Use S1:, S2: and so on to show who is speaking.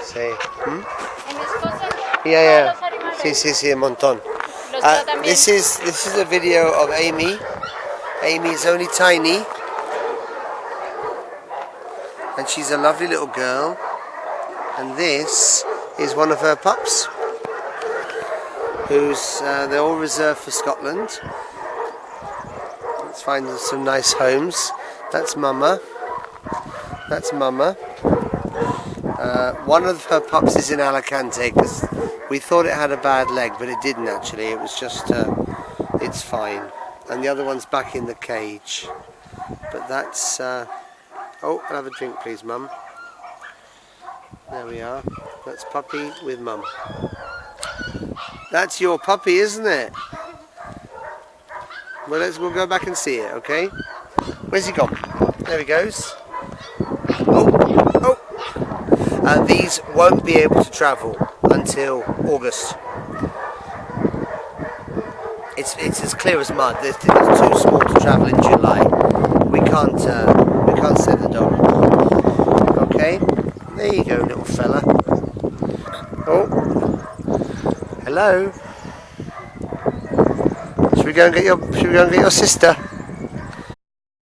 S1: Sí. ¿Mm?
S2: Y mi esposa,
S1: Yeah,
S2: todos los animales.
S1: sí, sí, sí, un montón.
S2: Los veo también.
S1: This is a video of Amy. Amy is only tiny, and she's a lovely little girl. And this is one of her pups, who's they're all reserved for Scotland. Let's find some nice homes. That's Mama. That's Mama. One of her pups is in Alicante because we thought it had a bad leg, but it didn't actually. It was just, it's fine. And the other one's back in the cage. But that's, oh, I'll have a drink please, Mum. There we are. That's Puppy with Mum. That's your puppy, isn't it? Well, we'll go back and see it, okay? Where's he gone? There he goes. Oh! These won't be able to travel until August. It's as clear as mud. They're too small to travel in July. We can't send the dog. Okay, there you go, little fella. Oh, hello. Should we go and get your sister?